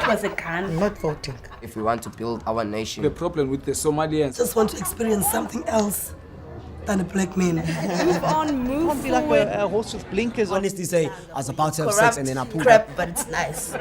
was a gun. I'm not voting. If we want to build our nation. The problem with the Somalians. Just want to experience something else than a black man. Move on, move Can't be like a horse with blinkers on. Honestly say, I was about to have sex and then I pulled crap, up. but it's nice.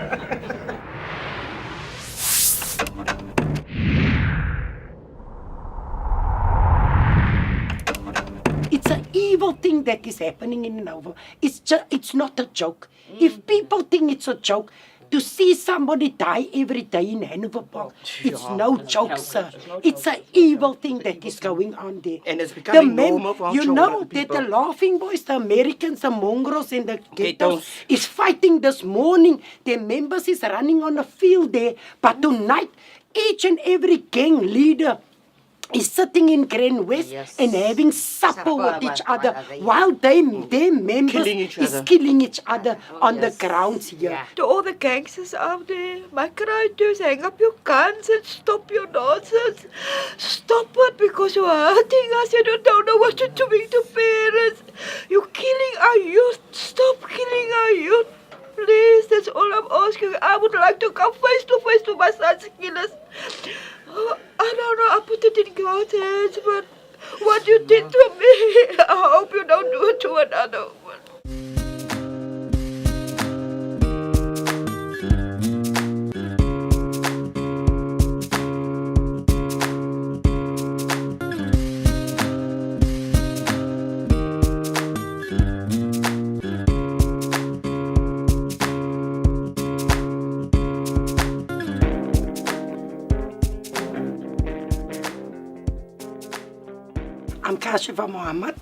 It's an evil thing that is happening in Nova. It's not a joke. If people think it's a joke, to see somebody die every day in Hanover Park, it's no joke, sir. It's an evil thing that is going on there. And it's becoming normal for our you know children, that people. the laughing boys, the Americans, the mongrels and the ghettos Ghettos. is fighting this morning. Their members is running on the field there. But tonight, each and every gang leader is sitting in Grand West and having supper with each other while their members is killing each other on the grounds here. To all the gangsters out there, my cry to is hang up your guns and stop your nonsense. Stop it because you're hurting us. You don't know what you're doing to parents. You're killing our youth. Stop killing our youth. Please, that's all I'm asking. I would like to come face to face to my son's killers. I don't know, I put it in God's hands, but what you did to me, I hope you don't do it to another one. I'm Kashifa Mohammed,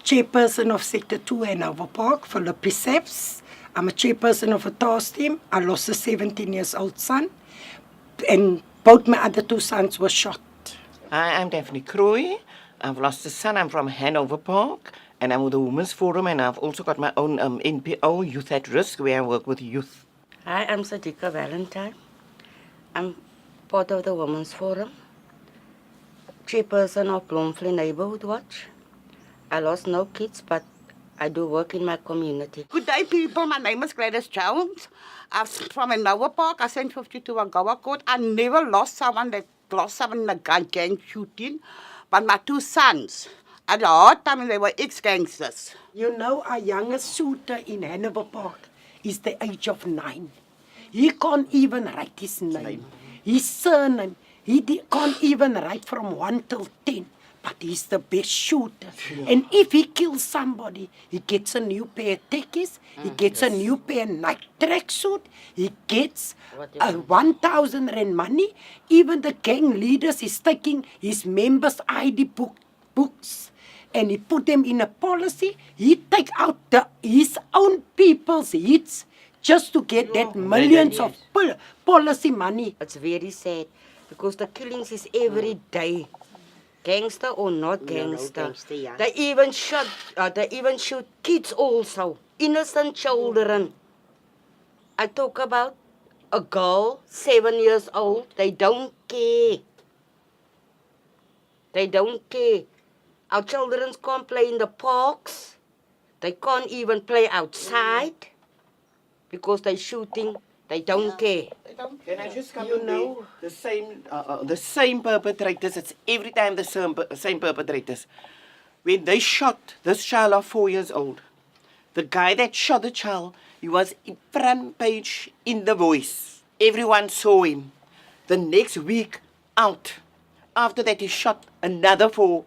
chairperson of Sector 2 Hanover Park for the Precepts. I'm a chairperson of a task team. I lost a 17 years old son, and both my other two sons were shot. Hi, I'm Daphne Croy. I've lost a son. I'm from Hanover Park, and I'm with the Women's Forum, and I've also got my own NPO, Youth at Risk, where I work with youth. Hi, I'm Sadiqa Valentine. I'm part of the Women's Forum, chairperson of Bloemfontein Neighborhood Watch. I lost no kids, but I do work in my community. Good day, people. My name is Gladys Jones. I'm from Hanover Park. I sent 52 Angoa Court. I never lost someone in a gang shooting, but my two sons at the hard time and they were ex-gangsters. You know, our youngest shooter in Hanover Park is the age of 9. He can't even write his name. His surname. Can't even write from 1 till 10, but he's the best shooter. And if he kills somebody, he gets a new pair of tekkies, he gets a new pair of night tracksuit, he gets 1,000 rand money. Even the gang leaders is taking his members' ID books and he put them in a policy. He take out his own people's hits just to get that millions of policy money. It's very sad. Because the killings is every day, gangster or not gangster. They even shoot kids also, innocent children. I talk about a girl, 7 years old. They don't care. They don't care. Our children can't play in the parks. They can't even play outside because they're shooting. They don't care. Can I just come in the same perpetrators, it's every time the same perpetrators. When they shot this child of 4 years old, the guy that shot the child, he was in front page in The Voice. Everyone saw him. The next week out, after that he shot another four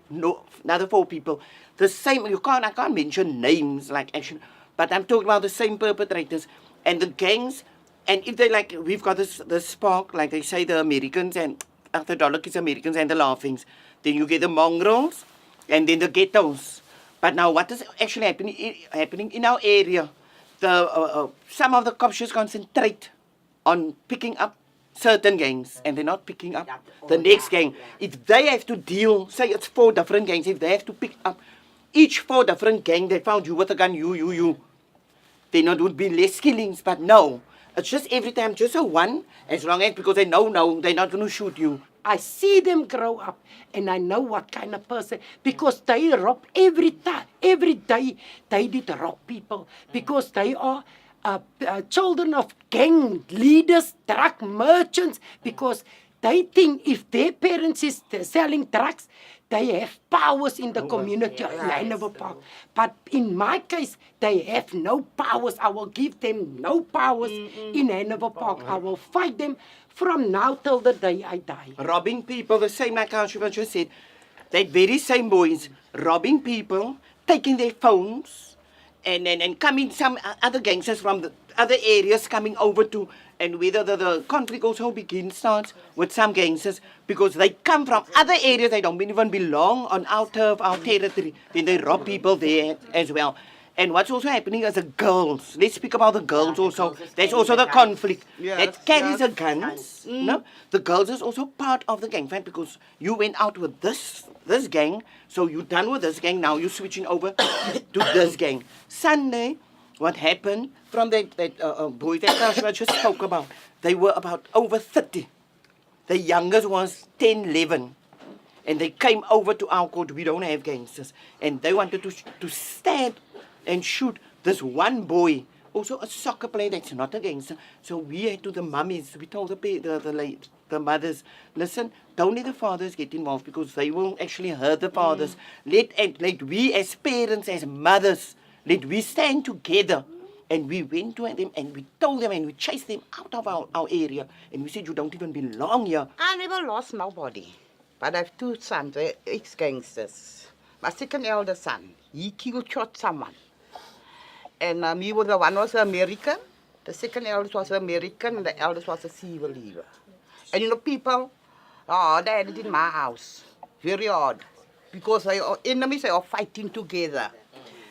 people. The same, I can't mention names like action, but I'm talking about the same perpetrators and the gangs. And if they we've got this spark, like they say, the Americans and after dollar kids, Americans and the laughings. Then you get the mongrels and then the ghettos. But now what is actually happening in our area? Some of the cops just concentrate on picking up certain gangs and they're not picking up the next gang. If they have to deal, say it's 4 different gangs, if they have to pick up each 4 different gang, they found you with a gun, you. Then it would be less killings, but no. It's just every time, just a one, as long as, because they know they're not going to shoot you. I see them grow up, and I know what kind of person, because they rob every day, they did rob people, because they are children of gang leaders, drug merchants, because they think if their parents is selling drugs, they have powers in the community of Hanover Park. But in my case, they have no powers. I will give them no powers in Hanover Park. I will fight them from now till the day I die. Robbing people, the same like Councillor just said, that very same boys robbing people, taking their phones, and coming some other gangsters from the other areas coming over to, and whether the conflict also starts with some gangsters, because they come from other areas, they don't even belong on our turf, our territory, then they rob people there as well. And what's also happening is the girls. Let's speak about the girls also. There's also the conflict that carries the guns. No, the girls is also part of the gang fight, because you went out with this gang, so you're done with this gang. Now you're switching over to this gang. Sunday, what happened from that boys that Kashma just spoke about? They were about over 30. The youngest was 10, 11. And they came over to our court. We don't have gangsters. And they wanted to stab and shoot this one boy, also a soccer player that's not a gangster. So we had to the mummies, we told the mothers, listen, don't let the fathers get involved, because they will actually hurt the fathers. Let we as parents, as mothers, let we stand together. And we went to them and we told them and we chased them out of our area. And we said, you don't even belong here. I never lost nobody. But I have two sons, ex-gangsters. My second elder son, he shot someone. And me was the one was American. The second eldest was American and the eldest was a civil leader. And you know, people, they had it in my house. Very odd. Because enemies are fighting together.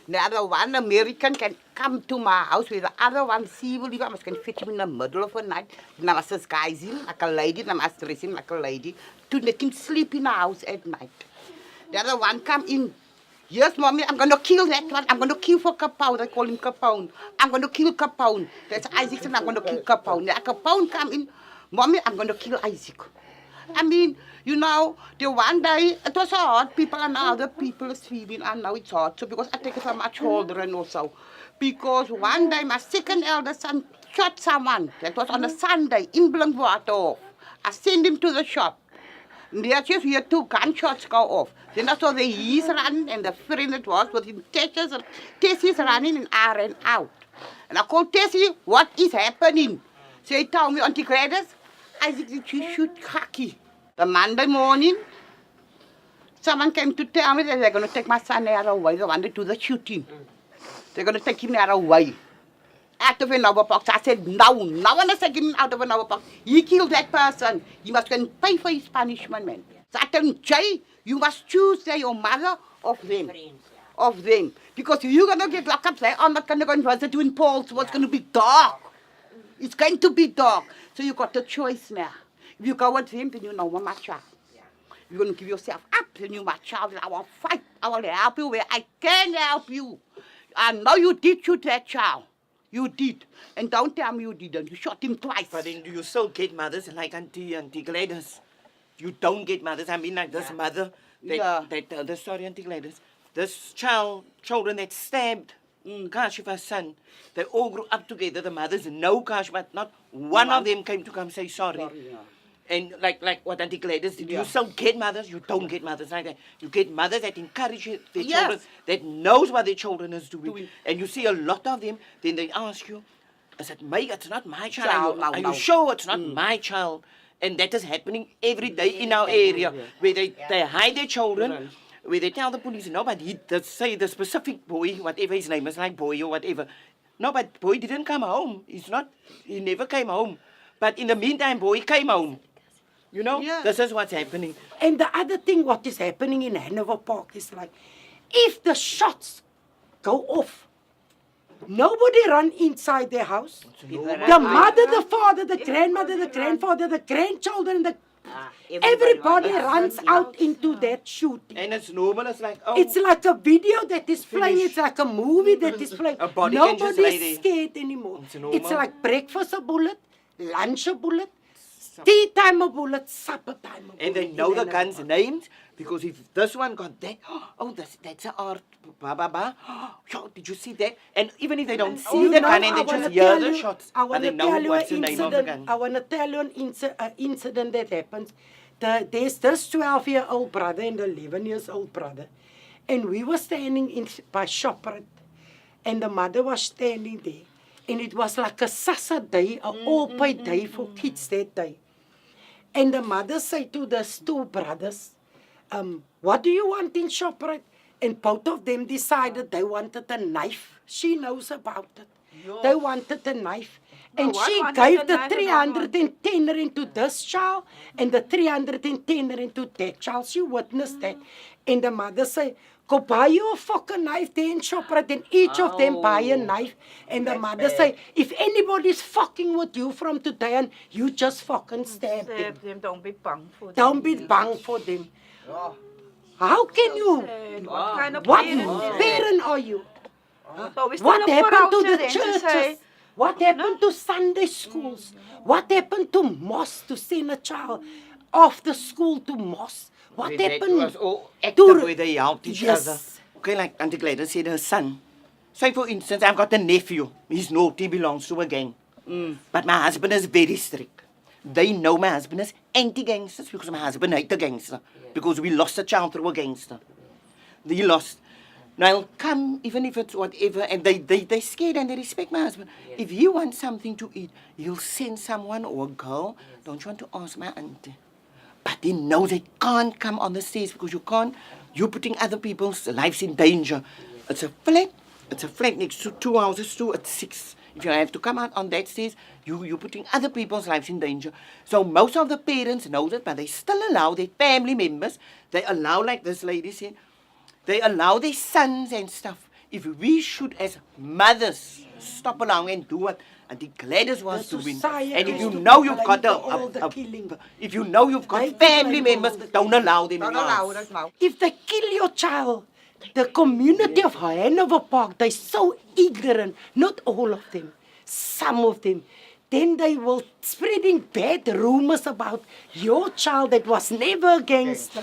The other one, American, can come to my house with the other one, civil leader. I can fit him in the middle of the night. And I must disguise him like a lady, and I must dress him like a lady to let him sleep in the house at night. The other one come in. Yes, Mommy, I'm going to kill that one. I'm going to kill for Capone. I call him Capone. I'm going to kill Capone. That's Isaac, and I'm going to kill Capone. The Capone come in. Mommy, I'm going to kill Isaac. I mean, you know, the one day, it was hard. People and other people are sleeping, and now it's hard. So because I take it from my children also. Because one day, my second eldest son shot someone. That was on a Sunday in Blinkwater. I sent him to the shop. There just hear two gunshots go off. Then I saw the he's running and the friend that was with him, Tessie's running and I ran out. And I called Tessie, what is happening? So he told me, Auntie Gladys, I said, she shoot khaki. The Monday morning, someone came to tell me that they're going to take my son out away. They want to do the shooting. They're going to take him out away. Out of another box. I said, no one is taking him out of another box. He killed that person. He must go and pay for his punishment, man. So I told him, Jay, you must choose your mother of them. Of them. Because if you're going to get locked up, I'm not going to go and visit you in Paul's. It's going to be dark. It's going to be dark. So you got the choice now. If you go with him, then you know my child. You're going to give yourself up, then you my child. I will fight. I will help you where I can help you. I know you did shoot that child. You did. And don't tell me you didn't. You shot him twice. But then you still get mothers like Auntie Gladys. You don't get mothers. I mean, like this mother, sorry, Auntie Gladys. This children that stabbed Kashifa's son, they all grew up together. The mothers know Kash, but not one of them came to come say sorry. And like what Auntie Gladys did, you still get mothers, you don't get mothers like that. You get mothers that encourage their children, that knows what their children is doing. And you see a lot of them, then they ask you, is it me? It's not my child. Are you sure it's not my child? And that is happening every day in our area, where they hide their children, where they tell the police, no, but they say the specific boy, whatever his name is, like boy or whatever. No, but boy didn't come home. He never came home. But in the meantime, boy came home. You know, this is what's happening. And the other thing what is happening in Hanover Park is like, if the shots go off, nobody run inside their house. The mother, the father, the grandmother, the grandfather, the grandchildren, everybody runs out into that shooting. And it's normal. It's like, it's like a video that is playing. It's like a movie that is playing. Nobody's scared anymore. It's like breakfast a bullet, lunch a bullet, Tea time a bullet, supper time a bullet. And they know the guns' names because if this one got that, oh, that's a art, ba ba ba. Oh, did you see that? And even if they don't see You the know, gun and I they wanna just hear tell the you- shots, I but want they to know tell you what's the an name of the incident. gun. I want to tell you an incident that happened. There's this 12-year-old brother and 11-year-old brother. And we were standing by Shoprite. And the mother was standing there. And it was like a Sassa day, an all-pay day for kids that day. And the mother said to the two brothers, what do you want in Shoprite? And both of them decided they wanted a knife. She knows about it. They wanted a knife. And what she wanted gave a the knife and what 310 into this child and the 310 into that child. She witnessed that. And the mother said, go buy you a fucking knife there in Shoprite, and each of them buy a knife. And the mother say, if anybody's fucking with you from today on, you just fucking stab them. Them, don't be bang for them. Don't be bang for them. How can you? What kind of What parents? parent are you? So we still What look for happened to out the there to say, churches? What happened to Sunday schools? What happened to mosque to send a child after school to mosque? What That happened? was all active where they helped each Yes. other. Okay, like Auntie Gladys said, her son. Say, for instance, I've got a nephew. He's naughty, belongs to a gang. But my husband is very strict. They know my husband is anti-gangsters because my husband hates a gangster. Because we lost a child through a gangster. They lost. Now, I'll come, even if it's whatever, and they scared and they respect my husband. If he wants something to eat, he'll send someone or a girl. Don't you want to ask my auntie? But they know they can't come on the stairs because you can't. You're putting other people's lives in danger. It's a flat. It's a flat next to 2 houses, too. It's 6. If you have to come out on that stairs, you're putting other people's lives in danger. So most of the parents know that, but they still allow their family members. They allow, like this lady said, they allow their sons and stuff. If we should, as mothers, stop allowing and do what Auntie Gladys wants to win. And if you know you've got if you know you've got family members, don't allow them. Don't allow us now. If they kill your child, the community of Hanover Park, they're so ignorant. Not all of them, some of them. Then they will spreading bad rumors about your child that was never a gangster,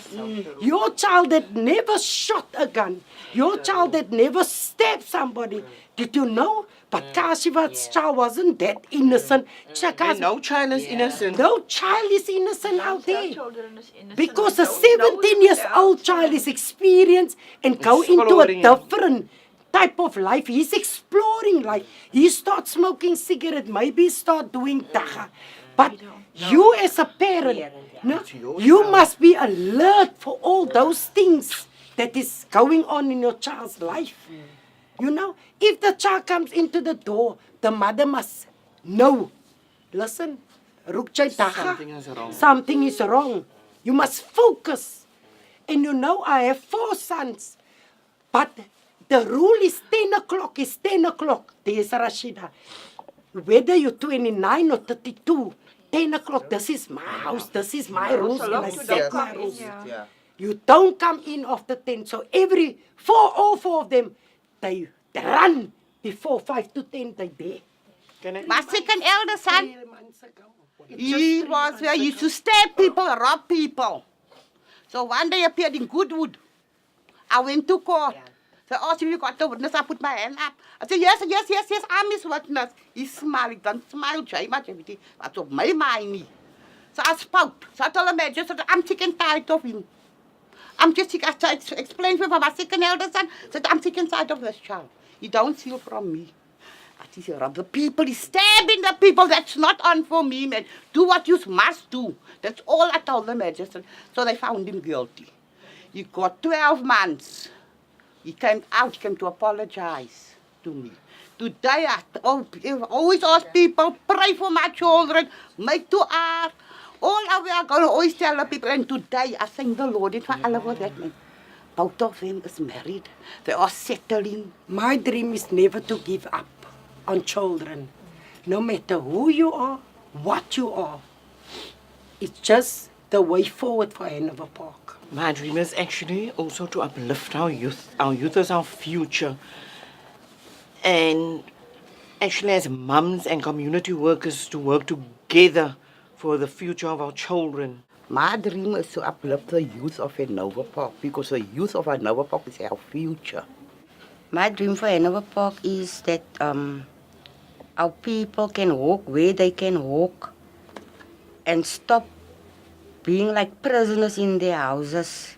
your child that never shot a gun, your child that never stabbed somebody. Did you know? But Kashivat's child wasn't that innocent. And no child is innocent. No child is innocent out there. children is innocent. Because We a don't know 17-year-old child is experienced and go into a Exploring. different type of life. He's exploring life. He starts smoking cigarette, maybe start doing dacha. But you as a parent, no, you must be alert for all those things that is going on in your child's life. You know, if the child comes into the door, the mother must know. Listen, Rukjay dacha. Something is wrong. Something is wrong. You must focus. And you know, I have 4 sons. But the rule is 10 o'clock is 10 o'clock. There's Rashida. Whether you're 29 or 32, 10 o'clock, this is my house, this is my rules, and I set my rules. Yeah. You don't come in after 10. So every all four of them, they run before 5 to 10, they there. My second elder son, he used to stab people, rob people. So one day appeared in Woodward. I went to court. So asked if you got the witness, I put my hand up. I said, yes, I'm his witness. He smiled, he done smile, very much everything. That's of my mind. So I spoke. So I told the magistrate, I'm sick and tired of him. I'm just sick. I explained to him for my second elder son. Said, I'm sick and tired of this child. He don't steal from me. He's rob the people, he's stabbing the people. That's not on for me, man. Do what you must do. That's all I told the magistrate. So they found him guilty. He got 12 months. He came out, he came to apologize to me. Today, I always ask people, pray for my children, make dua. All of I'm going to always tell the people, and today I thank the Lord for all of that, man. Both of them is married. They are settling. My dream is never to give up on children. No matter who you are, what you are. It's just the way forward for Hanover Park. My dream is actually also to uplift our youth. Our youth is our future. And actually as mums and community workers to work together for the future of our children. My dream is to uplift the youth of Hanover Park because the youth of Hanover Park is our future. My dream for Hanover Park is that our people can walk where they can walk and stop being like prisoners in their houses.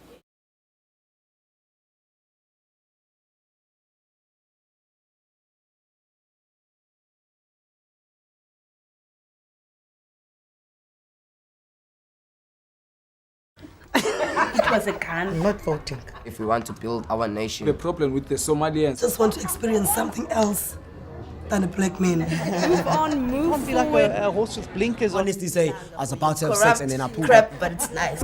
It was a gun. I'm not voting. If we want to build our nation, The problem with the Somalians. Just want to experience something else than a black man. Don't be like a horse with blinkers on. Honestly say, I was about to have sex and then I pulled crap, up. but it's nice.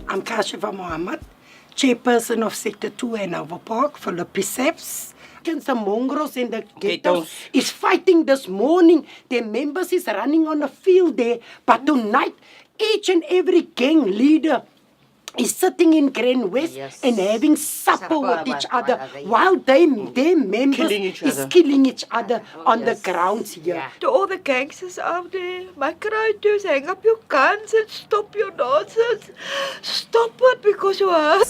I'm Kashifa Mohammed, chairperson of Sector 2 Hanover Park, for the precepts. The mongrels in the ghettos is fighting this morning. Their members is running on the field there. But tonight, each and every gang leader is sitting in Grand West and having supper with each other while their members is killing each other on the grounds here. To all the gangsters out there, my cry to is hang up your guns and stop your nonsense. Stop it because you are.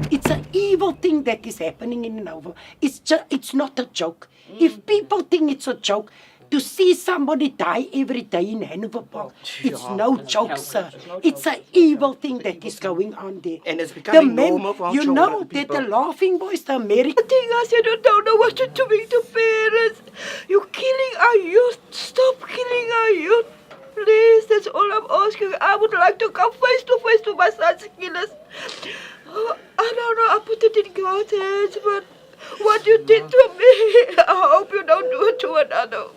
It's an evil thing that is happening in Hanover. It's not a joke. If people think it's a joke, to see somebody die every day in Hanover Park, it's no joke, sir. It's an evil thing that is going on there. And it's becoming normal for our You children, know that people. the laughing boys, the American Thing is, you don't know what you're doing to parents. You're killing our youth. Stop killing our youth. Please, that's all I'm asking. I would like to come face to face to my son's killers. Oh, I don't know, I put it in God's hands, but what you did to me, I hope you don't do it to another.